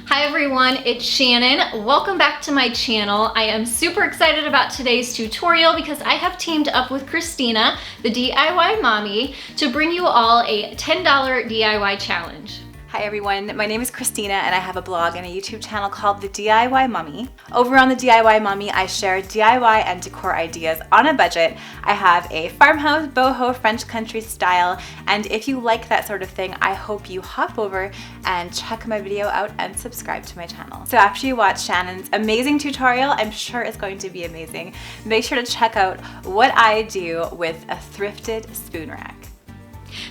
Hi everyone, it's Shannon. Welcome back to my channel. I am super excited about today's tutorial because I have teamed up with Christina, the DIY mommy, to bring you all a $10 DIY challenge. Hi everyone, my name is Christina and I have a blog and a YouTube channel called The DIY Mommy. Over on The DIY Mommy, I share DIY and decor ideas on a budget. I have a farmhouse, boho, French country style, and if you like that sort of thing, I hope you hop over and check my video out and subscribe to my channel. So after you watch Shannon's amazing tutorial, I'm sure it's going to be amazing. Make sure to check out what I do with a thrifted spoon rack.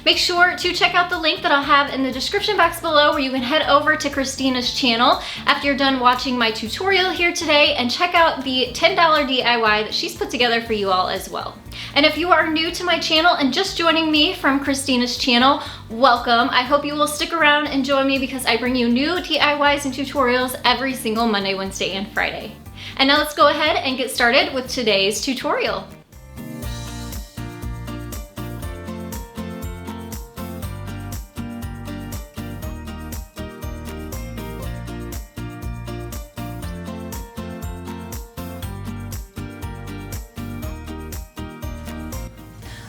Make sure to check out the link that I'll have in the description box below where you can head over to Christina's channel after you're done watching my tutorial here today and check out the $10 DIY that she's put together for you all as well. And if you are new to my channel and just joining me from Christina's channel, welcome. I hope you will stick around and join me because I bring you new DIYs and tutorials every single Monday, Wednesday, and Friday. And now let's go ahead and get started with today's tutorial.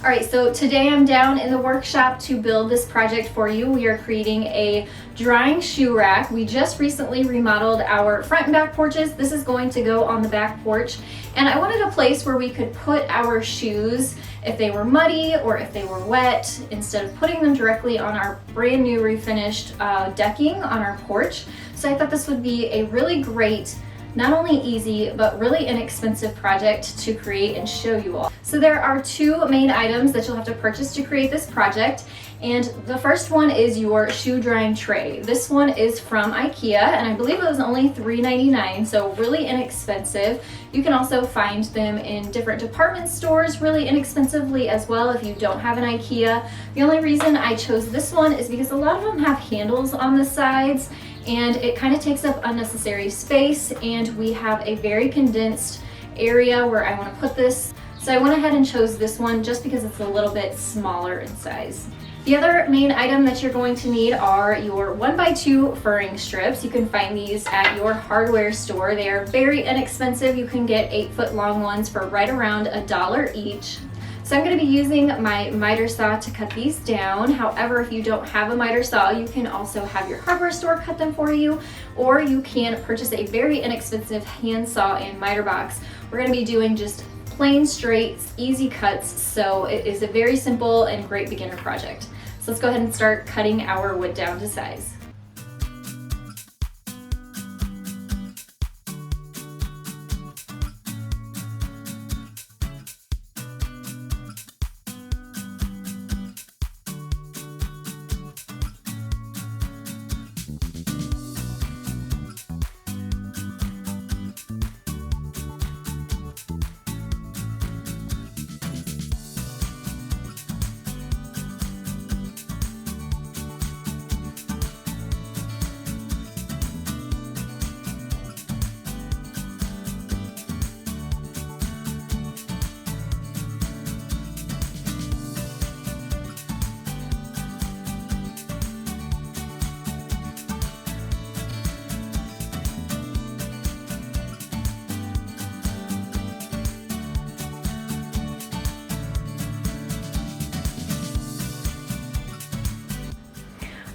All right, so today I'm down in the workshop to build this project for you. We are creating a drying shoe rack. We just recently remodeled our front and back porches. This is going to go on the back porch. And I wanted a place where we could put our shoes if they were muddy or if they were wet, instead of putting them directly on our brand new refinished decking on our porch. So I thought this would be a really great, not only easy, but really inexpensive project to create and show you all. So there are two main items that you'll have to purchase to create this project. And the first one is your shoe drying tray. This one is from IKEA and I believe it was only $3.99, so really inexpensive. You can also find them in different department stores really inexpensively as well if you don't have an IKEA. The only reason I chose this one is because a lot of them have handles on the sides and it kind of takes up unnecessary space, and we have a very condensed area where I want to put this. So I went ahead and chose this one just because it's a little bit smaller in size. The other main item that you're going to need are your 1x2 furring strips. You can find these at your hardware store. They are very inexpensive. You can get 8-foot long ones for right around $1 each. So I'm going to be using my miter saw to cut these down. However, if you don't have a miter saw, you can also have your hardware store cut them for you, or you can purchase a very inexpensive hand saw and miter box. We're going to be doing just plain straight, easy cuts, so it is a very simple and great beginner project. So let's go ahead and start cutting our wood down to size.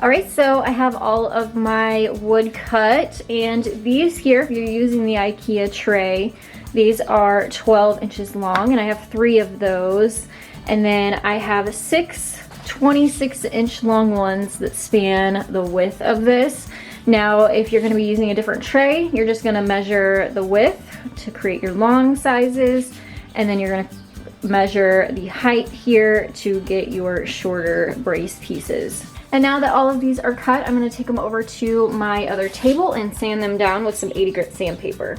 All right, so I have all of my wood cut, and these here, if you're using the IKEA tray, these are 12 inches long, and I have 3 of those. And then I have 6 26-inch long ones that span the width of this. Now, if you're gonna be using a different tray, you're just gonna measure the width to create your long sizes, and then you're gonna measure the height here to get your shorter brace pieces. And now that all of these are cut, I'm going to take them over to my other table and sand them down with some 80 grit sandpaper.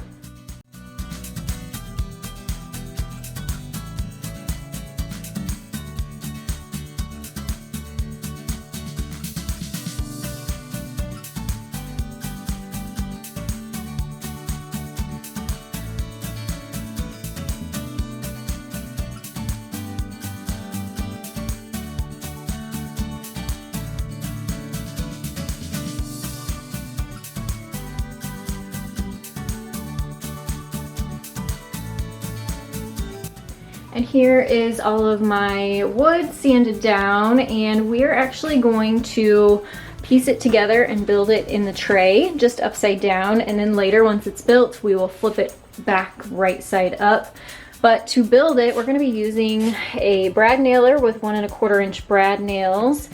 And here is all of my wood sanded down, and we're actually going to piece it together and build it in the tray, just upside down, and then later once it's built, we will flip it back right side up. But to build it, we're gonna be using a brad nailer with 1¼ inch brad nails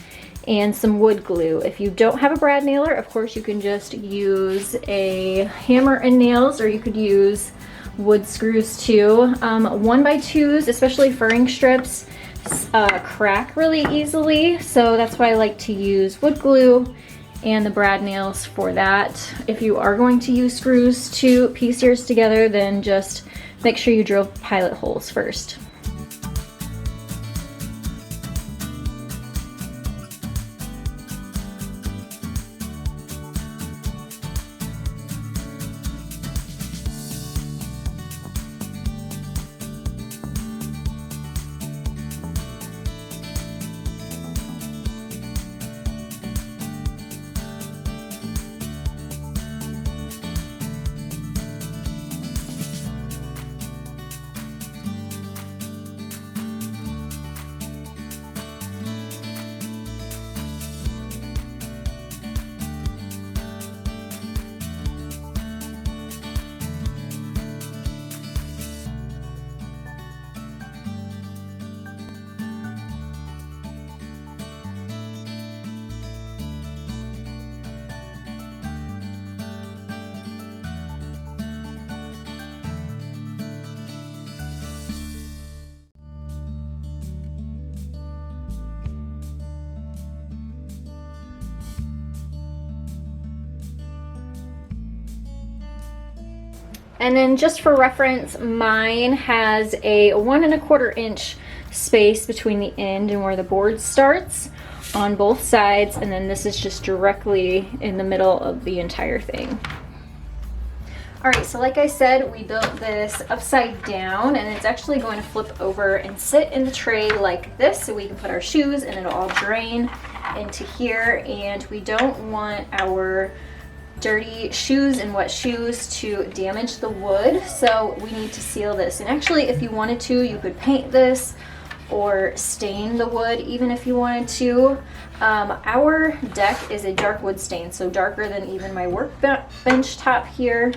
and some wood glue. If you don't have a brad nailer, of course you can just use a hammer and nails, or you could use wood screws too. 1x2s, especially furring strips, crack really easily, so that's why I like to use wood glue and the brad nails for that. If you are going to use screws to piece yours together, then just make sure you drill pilot holes first. And then just for reference, mine has a 1¼ inch space between the end and where the board starts on both sides, and then this is just directly in the middle of the entire thing. All right, so like I said, we built this upside down, and it's actually going to flip over and sit in the tray like this, so we can put our shoes and it'll all drain into here. And we don't want our dirty shoes and wet shoes to damage the wood, so we need to seal this. And actually, if you wanted to, you could paint this or stain the wood even if you wanted to. Our deck is a dark wood stain, so darker than even my workbench top here.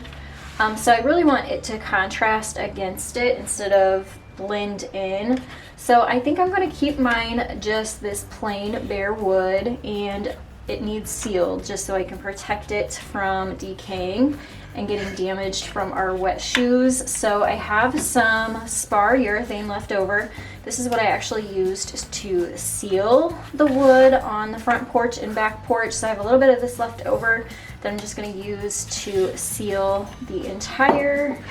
So I really want it to contrast against it instead of blend in. So I think I'm going to keep mine just this plain bare wood, and it needs sealed just so I can protect it from decaying and getting damaged from our wet shoes. So I have some spar urethane left over. This is what I actually used to seal the wood on the front porch and back porch. So I have a little bit of this left over that I'm just going to use to seal the entire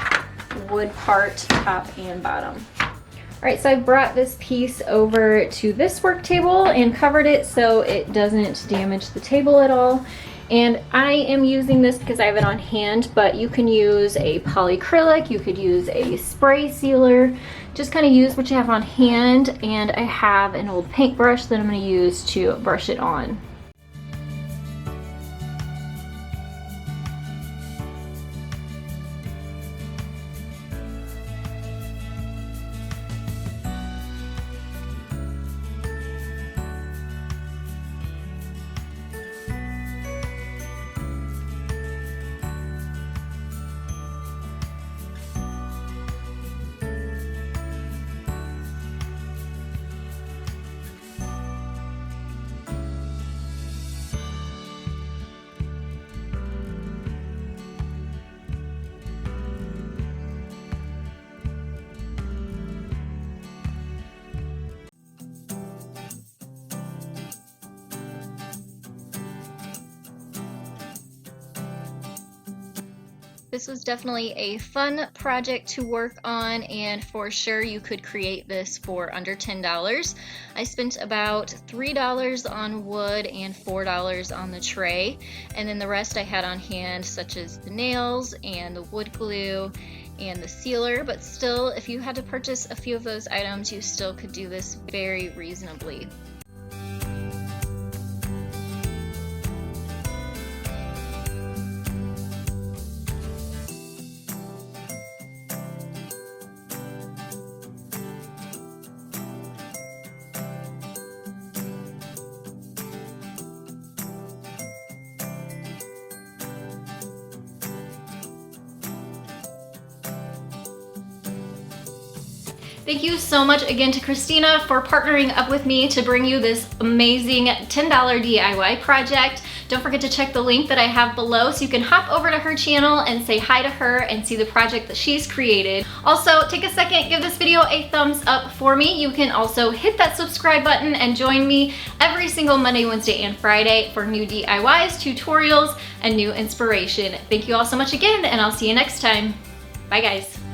wood part, top and bottom. All right, so I brought this piece over to this work table and covered it so it doesn't damage the table at all. And I am using this because I have it on hand, but you can use a polyacrylic, you could use a spray sealer, just kind of use what you have on hand. And I have an old paintbrush that I'm going to use to brush it on. This was definitely a fun project to work on, and for sure you could create this for under $10. I spent about $3 on wood and $4 on the tray, and then the rest I had on hand, such as the nails and the wood glue and the sealer. But still, if you had to purchase a few of those items, you still could do this very reasonably. Thank you so much again to Christina for partnering up with me to bring you this amazing $10 DIY project. Don't forget to check the link that I have below so you can hop over to her channel and say hi to her and see the project that she's created. Also, take a second, give this video a thumbs up for me. You can also hit that subscribe button and join me every single Monday, Wednesday, and Friday for new DIYs, tutorials, and new inspiration. Thank you all so much again, and I'll see you next time. Bye guys.